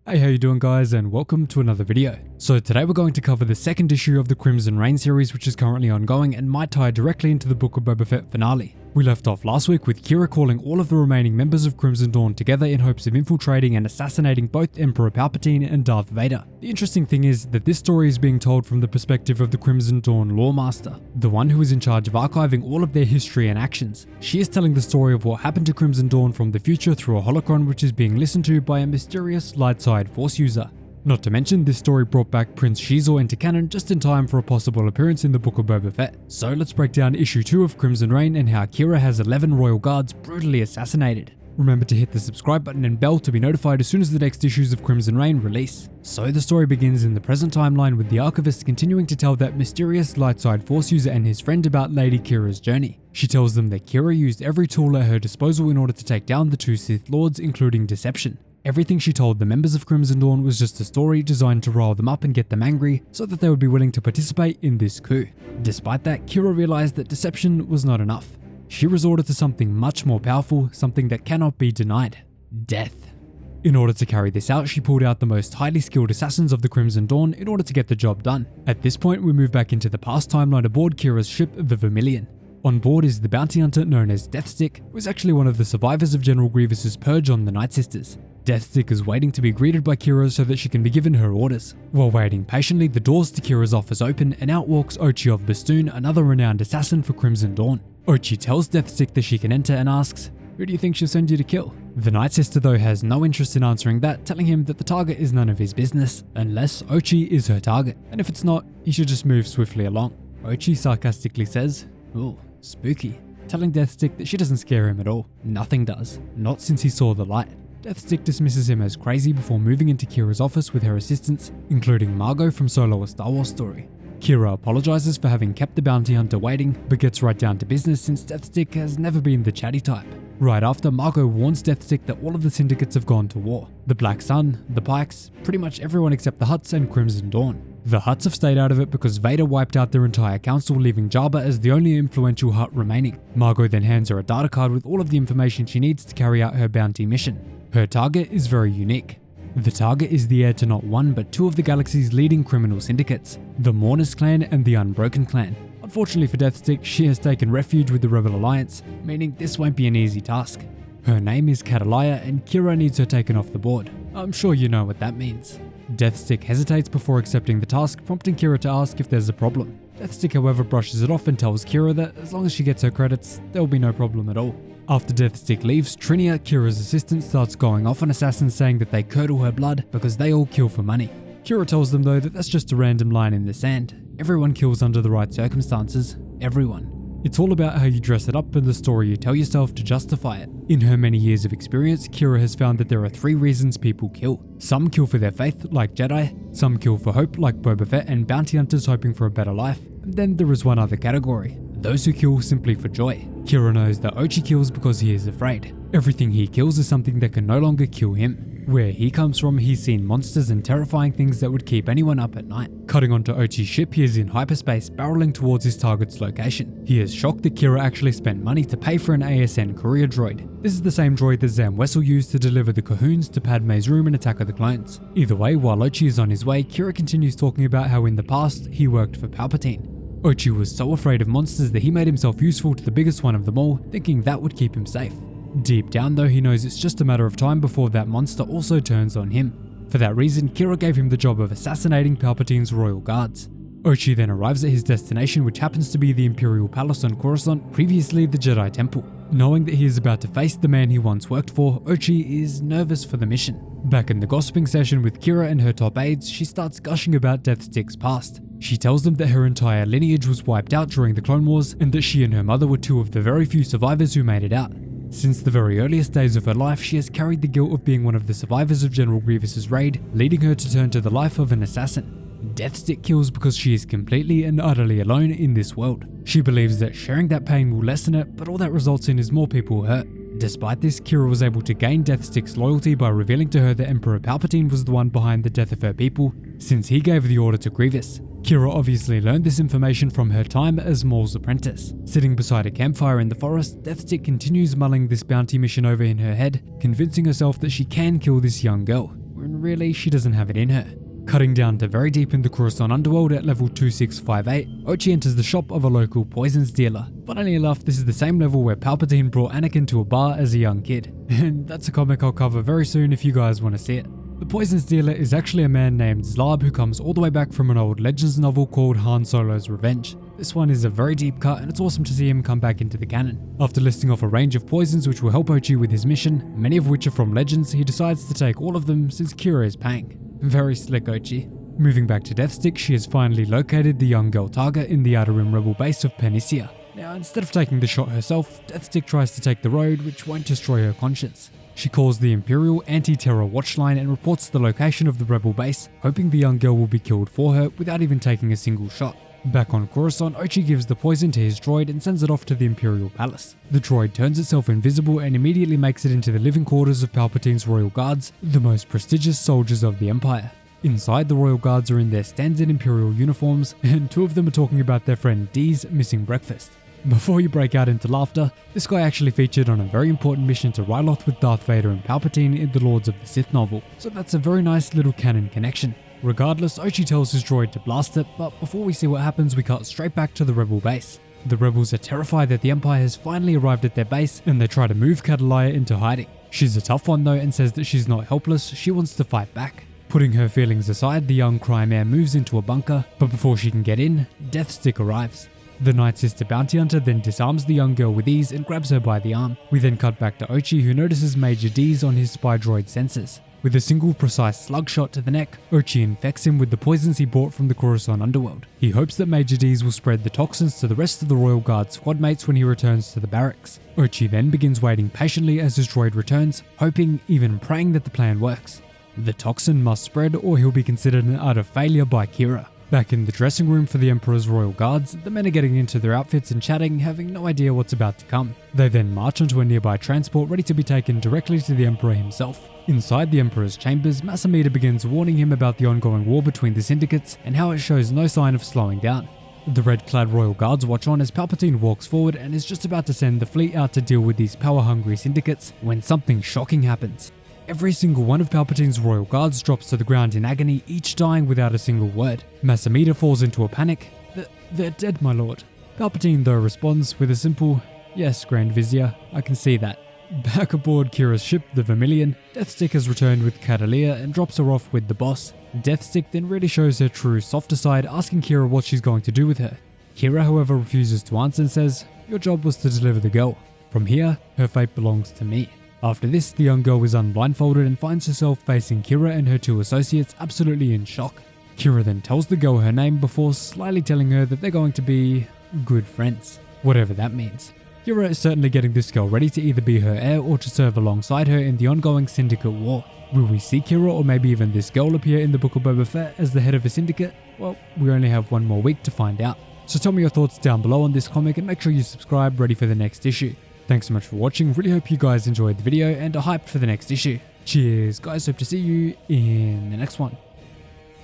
Hey, how you doing guys, and welcome to another video. So today we're going to cover the second issue of the Crimson Reign series, which is currently ongoing and might tie directly into the Book of Boba Fett finale. We left off last week with Qi'ra calling all of the remaining members of Crimson Dawn together in hopes of infiltrating and assassinating both Emperor Palpatine and Darth Vader. The interesting thing is that this story is being told from the perspective of the Crimson Dawn Lawmaster, the one who is in charge of archiving all of their history and actions. She is telling the story of what happened to Crimson Dawn from the future through a holocron which is being listened to by a mysterious light side force user. Not to mention, this story brought back Prince Xizor into canon just in time for a possible appearance in the Book of Boba Fett. So let's break down issue 2 of Crimson Reign and how Qi'ra has 11 royal guards brutally assassinated. Remember to hit the subscribe button and bell to be notified as soon as the next issues of Crimson Reign release. So the story begins in the present timeline with the Archivist continuing to tell that mysterious light side force user and his friend about Lady Qi'ra's journey. She tells them that Qi'ra used every tool at her disposal in order to take down the two Sith Lords, including deception. Everything she told the members of Crimson Dawn was just a story designed to rile them up and get them angry so that they would be willing to participate in this coup. Despite that, Qi'ra realized that deception was not enough. She resorted to something much more powerful, something that cannot be denied: death. In order to carry this out, she pulled out the most highly skilled assassins of the Crimson Dawn in order to get the job done. At this point, we move back into the past timeline aboard Qi'ra's ship, the Vermilion. On board is the bounty hunter known as Deathstick, who is actually one of the survivors of General Grievous's purge on the Night Sisters. Deathstick is waiting to be greeted by Qi'ra so that she can be given her orders. While waiting patiently, the doors to Qi'ra's office open and out walks Ochi of Bastoon, another renowned assassin for Crimson Dawn. Ochi tells Deathstick that she can enter and asks, "Who do you think she'll send you to kill?" The Night Sister though has no interest in answering that, telling him that the target is none of his business, unless Ochi is her target, and if it's not, he should just move swiftly along. Ochi sarcastically says, "Ooh, spooky," telling Deathstick that she doesn't scare him at all. Nothing does, not since he saw the light. Deathstick dismisses him as crazy before moving into Qi'ra's office with her assistants, including Margot from Solo: A Star Wars Story. Qi'ra apologizes for having kept the bounty hunter waiting, but gets right down to business since Deathstick has never been the chatty type. Right after, Margot warns Deathstick that all of the syndicates have gone to war. The Black Sun, the Pikes, pretty much everyone except the Hutts and Crimson Dawn. The Hutts have stayed out of it because Vader wiped out their entire council, leaving Jabba as the only influential Hutt remaining. Margot then hands her a data card with all of the information she needs to carry out her bounty mission. Her target is very unique. The target is the heir to not one but two of the galaxy's leading criminal syndicates, the Mourners Clan and the Unbroken Clan. Unfortunately for Deathstick, she has taken refuge with the Rebel Alliance, meaning this won't be an easy task. Her name is Catalaya and Qi'ra needs her taken off the board. I'm sure you know what that means. Deathstick hesitates before accepting the task, prompting Qi'ra to ask if there's a problem. Deathstick however brushes it off and tells Qi'ra that as long as she gets her credits, there will be no problem at all. After Deathstick leaves, Trinia, Qi'ra's assistant, starts going off on assassins saying that they curdle her blood because they all kill for money. Qi'ra tells them though that that's just a random line in the sand. Everyone kills under the right circumstances. Everyone. It's all about how you dress it up and the story you tell yourself to justify it. In her many years of experience, Qi'ra has found that there are 3 reasons people kill. Some kill for their faith, like Jedi. Some kill for hope, like Boba Fett and bounty hunters hoping for a better life. And then there is one other category: those who kill simply for joy. Qi'ra knows that Ochi kills because he is afraid. Everything he kills is something that can no longer kill him. Where he comes from, he's seen monsters and terrifying things that would keep anyone up at night. Cutting onto Ochi's ship, he is in hyperspace, barreling towards his target's location. He is shocked that Qi'ra actually spent money to pay for an ASN courier droid. This is the same droid that Zam Wessel used to deliver the Cahoons to Padme's room in Attack of the Clones. Either way, while Ochi is on his way, Qi'ra continues talking about how in the past, he worked for Palpatine. Ochi was so afraid of monsters that he made himself useful to the biggest one of them all, thinking that would keep him safe. Deep down though, he knows it's just a matter of time before that monster also turns on him. For that reason, Qi'ra gave him the job of assassinating Palpatine's royal guards. Ochi then arrives at his destination, which happens to be the Imperial Palace on Coruscant, previously the Jedi Temple. Knowing that he is about to face the man he once worked for, Ochi is nervous for the mission. Back in the gossiping session with Qi'ra and her top aides, she starts gushing about Deathstick's past. She tells them that her entire lineage was wiped out during the Clone Wars and that she and her mother were 2 of the very few survivors who made it out. Since the very earliest days of her life, she has carried the guilt of being one of the survivors of General Grievous's raid, leading her to turn to the life of an assassin. Deathstick kills because she is completely and utterly alone in this world. She believes that sharing that pain will lessen it, but all that results in is more people hurt. Despite this, Qi'ra was able to gain Deathstick's loyalty by revealing to her that Emperor Palpatine was the one behind the death of her people, since he gave the order to Grievous. Qi'ra obviously learned this information from her time as Maul's apprentice. Sitting beside a campfire in the forest, Deathstick continues mulling this bounty mission over in her head, convincing herself that she can kill this young girl. When when really she doesn't have it in her. Cutting down to very deep in the Coruscant underworld at level 2658, Ochi enters the shop of a local poisons dealer. Funnily enough, this is the same level where Palpatine brought Anakin to a bar as a young kid. And that's a comic I'll cover very soon if you guys want to see it. The poisons dealer is actually a man named Zlab who comes all the way back from an old Legends novel called Han Solo's Revenge. This one is a very deep cut and it's awesome to see him come back into the canon. After listing off a range of poisons which will help Ochi with his mission, many of which are from Legends, he decides to take all of them since Qi'ra is paying. Very slick, Ochi. Moving back to Deathstick, she has finally located the young girl Targa in the Outer Rim rebel base of Panisia. Now, instead of taking the shot herself, Deathstick tries to take the road which won't destroy her conscience. She calls the Imperial Anti-Terror Watchline and reports the location of the rebel base, hoping the young girl will be killed for her without even taking a single shot. Back on Coruscant, Ochi gives the poison to his droid and sends it off to the Imperial Palace. The droid turns itself invisible and immediately makes it into the living quarters of Palpatine's Royal Guards, the most prestigious soldiers of the Empire. Inside, the Royal Guards are in their standard Imperial uniforms, and two of them are talking about their friend Dee's missing breakfast. Before you break out into laughter, this guy actually featured on a very important mission to Ryloth with Darth Vader and Palpatine in the Lords of the Sith novel, so that's a very nice little canon connection. Regardless, Ochi tells his droid to blast it, but before we see what happens, we cut straight back to the rebel base. The rebels are terrified that the Empire has finally arrived at their base, and they try to move Catalaya into hiding. She's a tough one though and says that she's not helpless, she wants to fight back. Putting her feelings aside, the young crime heir moves into a bunker, but before she can get in, Deathstick arrives. The Night Sister Bounty Hunter then disarms the young girl with ease and grabs her by the arm. We then cut back to Ochi, who notices Major D's on his spy droid sensors. With a single precise slug shot to the neck, Ochi infects him with the poisons he bought from the Coruscant underworld. He hopes that Major D's will spread the toxins to the rest of the Royal Guard squad mates when he returns to the barracks. Ochi then begins waiting patiently as his droid returns, hoping, even praying that the plan works. The toxin must spread or he'll be considered an utter failure by Qi'ra. Back in the dressing room for the Emperor's Royal Guards, the men are getting into their outfits and chatting, having no idea what's about to come. They then march onto a nearby transport ready to be taken directly to the Emperor himself. Inside the Emperor's chambers, Masamida begins warning him about the ongoing war between the syndicates and how it shows no sign of slowing down. The red-clad Royal Guards watch on as Palpatine walks forward and is just about to send the fleet out to deal with these power-hungry syndicates when something shocking happens. Every single one of Palpatine's Royal Guards drops to the ground in agony, each dying without a single word. Masamida falls into a panic. They're dead, my lord. Palpatine though responds with a simple, "Yes, Grand Vizier, I can see that." Back aboard Qi'ra's ship, the Vermilion, Deathstick has returned with Catalaya and drops her off with the boss. Deathstick then really shows her true softer side, asking Qi'ra what she's going to do with her. Qi'ra, however, refuses to answer and says, "Your job was to deliver the girl. From here, her fate belongs to me." After this, the young girl is unblindfolded and finds herself facing Qi'ra and her two associates absolutely in shock. Qi'ra then tells the girl her name before slyly telling her that they're going to be good friends, whatever that means. Qi'ra is certainly getting this girl ready to either be her heir or to serve alongside her in the ongoing syndicate war. Will we see Qi'ra or maybe even this girl appear in the Book of Boba Fett as the head of a syndicate? Well, we only have one more week to find out. So tell me your thoughts down below on this comic and make sure you subscribe ready for the next issue. Thanks so much for watching, really hope you guys enjoyed the video and are hyped for the next issue. Cheers guys, hope to see you in the next one.